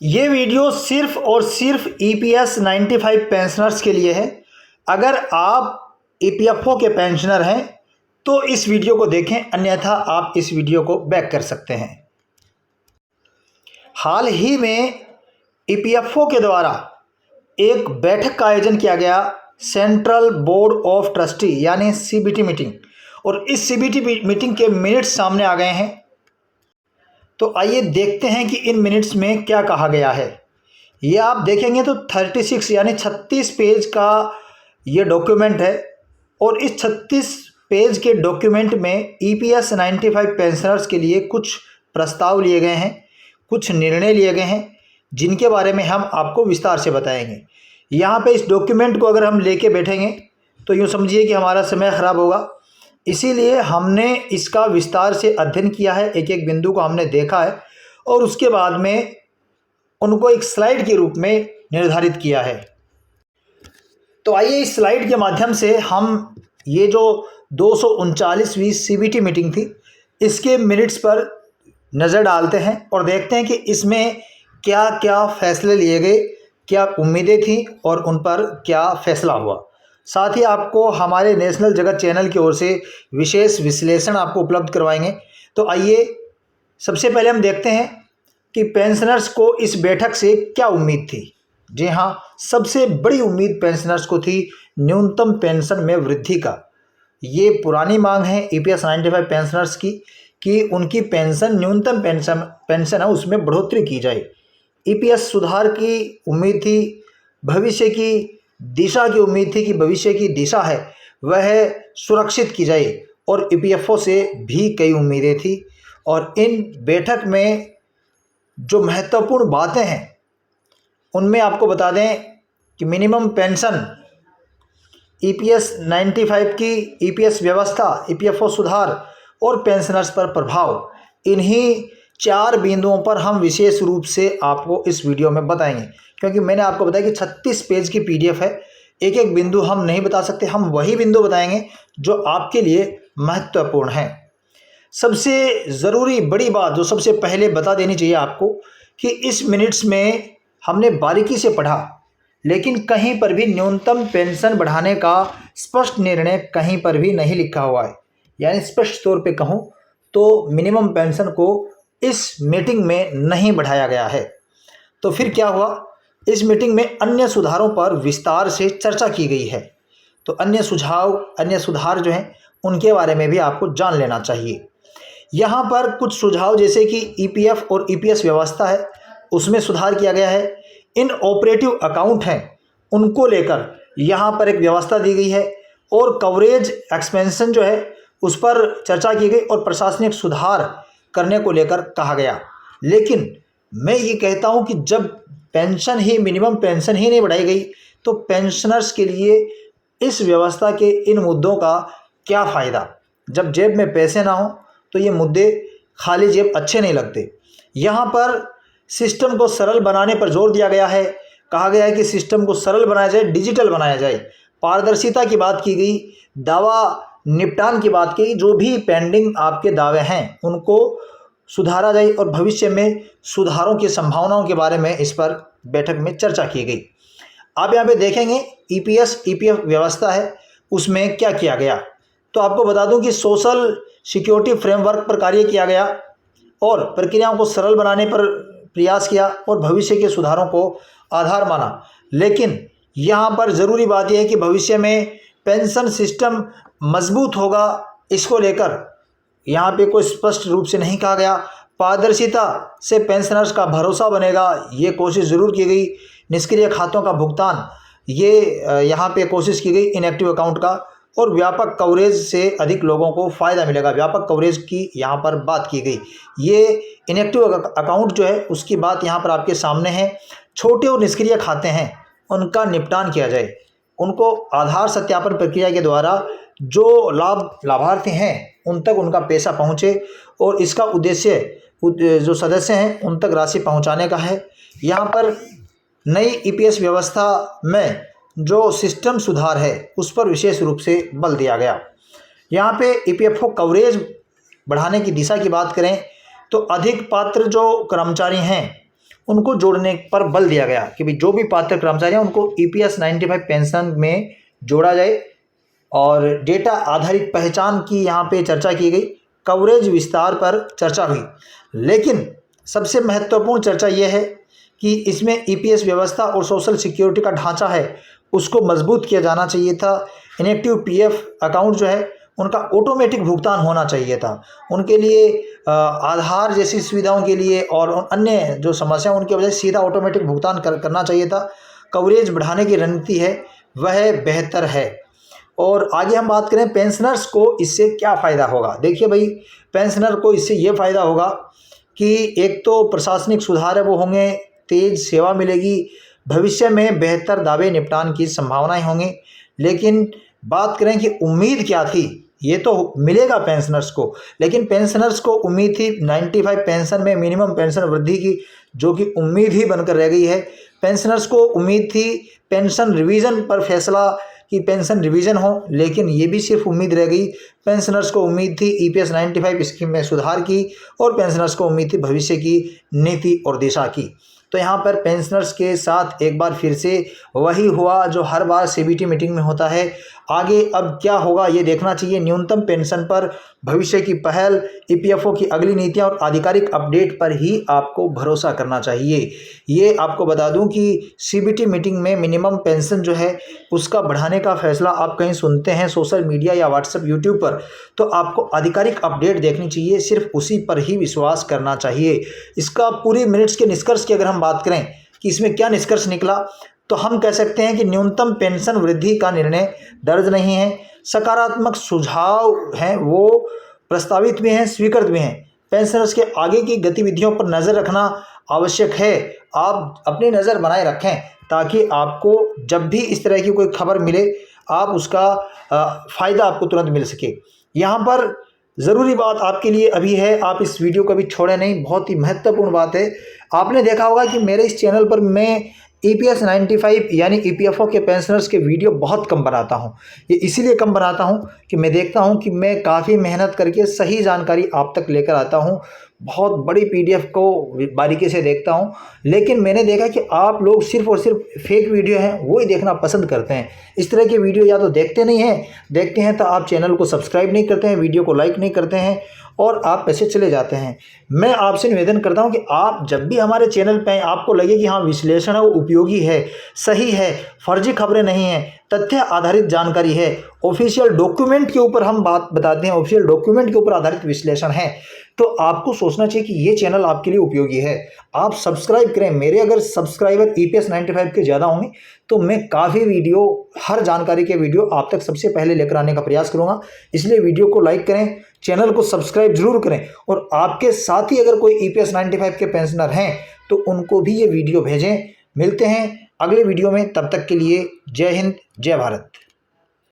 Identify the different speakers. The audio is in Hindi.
Speaker 1: ये वीडियो सिर्फ और सिर्फ EPS 95 पेंशनर्स के लिए है। अगर आप EPFO के पेंशनर हैं तो इस वीडियो को देखें, अन्यथा आप इस वीडियो को बैक कर सकते हैं। हाल ही में EPFO के द्वारा एक बैठक का आयोजन किया गया, सेंट्रल बोर्ड ऑफ ट्रस्टी यानी CBT मीटिंग, और इस CBT मीटिंग के मिनट्स सामने आ गए हैं। तो आइए देखते हैं कि इन मिनट्स में क्या कहा गया है। ये आप देखेंगे तो 36 यानी 36 पेज का ये डॉक्यूमेंट है, और इस 36 पेज के डॉक्यूमेंट में EPS 95 पेंशनर्स के लिए कुछ प्रस्ताव लिए गए हैं, कुछ निर्णय लिए गए हैं, जिनके बारे में हम आपको विस्तार से बताएंगे। यहाँ पे इस डॉक्यूमेंट को अगर हम लेके बैठेंगे तो यूँ समझिए कि हमारा समय ख़राब होगा। इसीलिए हमने इसका विस्तार से अध्ययन किया है, एक एक बिंदु को हमने देखा है और उसके बाद में उनको एक स्लाइड के रूप में निर्धारित किया है। तो आइए इस स्लाइड के माध्यम से हम ये जो 239वीं CBT मीटिंग थी, इसके मिनट्स पर नज़र डालते हैं और देखते हैं कि इसमें क्या क्या फैसले लिए गए, क्या उम्मीदें थी और उन पर क्या फैसला हुआ। साथ ही आपको हमारे नेशनल जगत चैनल की ओर से विशेष विश्लेषण आपको उपलब्ध करवाएंगे। तो आइए सबसे पहले हम देखते हैं कि पेंशनर्स को इस बैठक से क्या उम्मीद थी। जी हाँ, सबसे बड़ी उम्मीद पेंशनर्स को थी न्यूनतम पेंशन में वृद्धि का। ये पुरानी मांग है EPS 95 पेंशनर्स की कि उनकी पेंशन, न्यूनतम पेंशन है उसमें बढ़ोतरी की जाए। EPS सुधार की उम्मीद थी, भविष्य की दिशा की उम्मीद थी कि भविष्य की दिशा है वह सुरक्षित की जाए, और EPFO से भी कई उम्मीदें थी। और इन बैठक में जो महत्वपूर्ण बातें हैं उनमें आपको बता दें कि मिनिमम पेंशन, EPS 95 की EPS व्यवस्था, EPFO सुधार और पेंशनर्स पर प्रभाव, इन्हीं 4 बिंदुओं पर हम विशेष रूप से आपको इस वीडियो में बताएंगे। क्योंकि मैंने आपको बताया कि 36 पेज की PDF है, एक एक बिंदु हम नहीं बता सकते, हम वही बिंदु बताएंगे जो आपके लिए महत्वपूर्ण है। सबसे ज़रूरी बड़ी बात जो सबसे पहले बता देनी चाहिए आपको कि इस मिनट्स में हमने बारीकी से पढ़ा, लेकिन कहीं पर भी न्यूनतम पेंशन बढ़ाने का स्पष्ट निर्णय कहीं पर भी नहीं लिखा हुआ है। यानी स्पष्ट तौर पे कहूँ तो मिनिमम पेंशन को इस मीटिंग में नहीं बढ़ाया गया है। तो फिर क्या हुआ, इस मीटिंग में अन्य सुधारों पर विस्तार से चर्चा की गई है। तो अन्य सुधार जो हैं उनके बारे में भी आपको जान लेना चाहिए। यहाँ पर कुछ सुझाव जैसे कि EPF और EPS व्यवस्था है उसमें सुधार किया गया है। इन ऑपरेटिव अकाउंट हैं उनको लेकर यहाँ पर एक व्यवस्था दी गई है, और कवरेज एक्सपेंशन जो है उस पर चर्चा की गई और प्रशासनिक सुधार करने को लेकर कहा गया। लेकिन मैं ये कहता हूँ कि जब पेंशन ही, मिनिमम पेंशन ही नहीं बढ़ाई गई तो पेंशनर्स के लिए इस व्यवस्था के इन मुद्दों का क्या फ़ायदा। जब जेब में पैसे ना हो तो ये मुद्दे खाली जेब अच्छे नहीं लगते। यहाँ पर सिस्टम को सरल बनाने पर जोर दिया गया है। कहा गया है कि सिस्टम को सरल बनाया जाए, डिजिटल बनाया जाए, पारदर्शिता की बात की गई, दावा निपटान की बात की, जो भी पेंडिंग आपके दावे हैं उनको सुधारा जाए, और भविष्य में सुधारों की संभावनाओं के बारे में इस पर बैठक में चर्चा की गई। आप यहाँ पे देखेंगे EPS EPF व्यवस्था है उसमें क्या किया गया। तो आपको बता दूं कि सोशल सिक्योरिटी फ्रेमवर्क पर कार्य किया गया और प्रक्रियाओं को सरल बनाने पर प्रयास किया और भविष्य के सुधारों को आधार माना। लेकिन यहाँ पर ज़रूरी बात यह है कि भविष्य में पेंशन सिस्टम मजबूत होगा, इसको लेकर यहाँ पे कोई स्पष्ट रूप से नहीं कहा गया। पारदर्शिता से पेंशनर्स का भरोसा बनेगा, ये कोशिश ज़रूर की गई। निष्क्रिय खातों का भुगतान, ये यहाँ पे कोशिश की गई इनएक्टिव अकाउंट का, और व्यापक कवरेज से अधिक लोगों को फ़ायदा मिलेगा, व्यापक कवरेज की यहाँ पर बात की गई। ये इनएक्टिव अकाउंट जो है उसकी बात यहाँ पर आपके सामने है। छोटे और निष्क्रिय खाते हैं उनका निपटान किया जाए, उनको आधार सत्यापन प्रक्रिया के द्वारा जो लाभार्थी हैं उन तक उनका पैसा पहुंचे, और इसका उद्देश्य जो सदस्य हैं उन तक राशि पहुंचाने का है। यहाँ पर नई EPS व्यवस्था में जो सिस्टम सुधार है उस पर विशेष रूप से बल दिया गया। यहाँ पे EPFO कवरेज बढ़ाने की दिशा की बात करें तो अधिक पात्र जो कर्मचारी हैं उनको जोड़ने पर बल दिया गया कि भाई जो भी पात्र कर्मचारी हैं उनको EPS 95 पेंशन में जोड़ा जाए। और डेटा आधारित पहचान की यहाँ पे चर्चा की गई, कवरेज विस्तार पर चर्चा हुई। लेकिन सबसे महत्वपूर्ण चर्चा यह है कि इसमें EPS व्यवस्था और सोशल सिक्योरिटी का ढांचा है उसको मजबूत किया जाना चाहिए था। इनएक्टिव PF अकाउंट जो है उनका ऑटोमेटिक भुगतान होना चाहिए था। उनके लिए आधार जैसी सुविधाओं के लिए और अन्य जो समस्या उनकी वजह से सीधा ऑटोमेटिक भुगतान करना चाहिए था। कवरेज बढ़ाने की रणनीति है वह बेहतर है। और आगे हम बात करें पेंशनर्स को इससे क्या फ़ायदा होगा। देखिए भाई, पेंशनर को इससे ये फ़ायदा होगा कि एक तो प्रशासनिक सुधार है वो होंगे, तेज सेवा मिलेगी, भविष्य में बेहतर दावे निपटान की संभावनाएं होंगी। लेकिन बात करें कि उम्मीद क्या थी, ये तो मिलेगा पेंशनर्स को, लेकिन पेंशनर्स को उम्मीद थी 95 पेंशन में मिनिमम पेंशन वृद्धि की, जो कि उम्मीद ही बनकर रह गई है। पेंशनर्स को उम्मीद थी पेंशन रिवीजन पर फैसला कि पेंशन रिवीजन हो, लेकिन ये भी सिर्फ उम्मीद रह गई। पेंशनर्स को उम्मीद थी EPS 95 स्कीम में सुधार की, और पेंशनर्स को उम्मीद थी भविष्य की नीति और दिशा की। तो यहाँ पर पेंशनर्स के साथ एक बार फिर से वही हुआ जो हर बार CBT मीटिंग में होता है। आगे अब क्या होगा ये देखना चाहिए। न्यूनतम पेंशन पर भविष्य की पहल, EPFO की अगली नीतियाँ और आधिकारिक अपडेट पर ही आपको भरोसा करना चाहिए। ये आपको बता दूं कि CBT मीटिंग में मिनिमम पेंशन जो है उसका बढ़ाने का फैसला आप कहीं सुनते हैं सोशल मीडिया या व्हाट्सएप यूट्यूब पर, तो आपको आधिकारिक अपडेट देखनी चाहिए, सिर्फ उसी पर ही विश्वास करना चाहिए। इसका पूरी मिनट्स के निष्कर्ष की अगर हम बात करें कि इसमें क्या निष्कर्ष निकला, तो हम कह सकते हैं कि न्यूनतम पेंशन वृद्धि का निर्णय दर्ज नहीं है। सकारात्मक सुझाव हैं वो प्रस्तावित भी हैं, स्वीकृत भी हैं। पेंशनर्स के आगे की गतिविधियों पर नज़र रखना आवश्यक है। आप अपनी नज़र बनाए रखें ताकि आपको जब भी इस तरह की कोई खबर मिले आप उसका फ़ायदा आपको तुरंत मिल सके। यहाँ पर ज़रूरी बात आपके लिए अभी है, आप इस वीडियो को भी छोड़ें नहीं, बहुत ही महत्वपूर्ण बात है। आपने देखा होगा कि मेरे इस चैनल पर मैं EPS 95 यानी EPFO के पेंशनर्स के वीडियो बहुत कम बनाता हूं। ये इसीलिए कम बनाता हूं कि मैं देखता हूं कि मैं काफ़ी मेहनत करके सही जानकारी आप तक लेकर आता हूं, बहुत बड़ी PDF को बारीकी से देखता हूं। लेकिन मैंने देखा कि आप लोग सिर्फ और सिर्फ फेक वीडियो हैं वो ही देखना पसंद करते हैं। इस तरह के वीडियो या तो देखते नहीं हैं, देखते हैं तो आप चैनल को सब्सक्राइब नहीं करते हैं, वीडियो को लाइक नहीं करते हैं और आप पैसे चले जाते हैं। मैं आपसे निवेदन करता हूं कि आप जब भी हमारे चैनल पे आपको लगे कि हाँ विश्लेषण है वो उपयोगी है, सही है, फर्जी खबरें नहीं हैं, तथ्य आधारित जानकारी है, ऑफिशियल डॉक्यूमेंट के ऊपर हम बात बताते हैं, ऑफिशियल डॉक्यूमेंट के ऊपर आधारित विश्लेषण है, तो आपको सोचना चाहिए कि ये चैनल आपके लिए उपयोगी है। आप सब्सक्राइब करें। मेरे अगर सब्सक्राइबर EPS 95 के ज़्यादा होंगे तो मैं काफ़ी वीडियो, हर जानकारी के वीडियो आप तक सबसे पहले लेकर आने का प्रयास करूँगा। इसलिए वीडियो को लाइक करें, चैनल को सब्सक्राइब जरूर करें, और आपके साथ ही अगर कोई EPS 95 के पेंशनर हैं तो उनको भी ये वीडियो भेजें। मिलते हैं अगले वीडियो में, तब तक के लिए जय हिंद, जय भारत।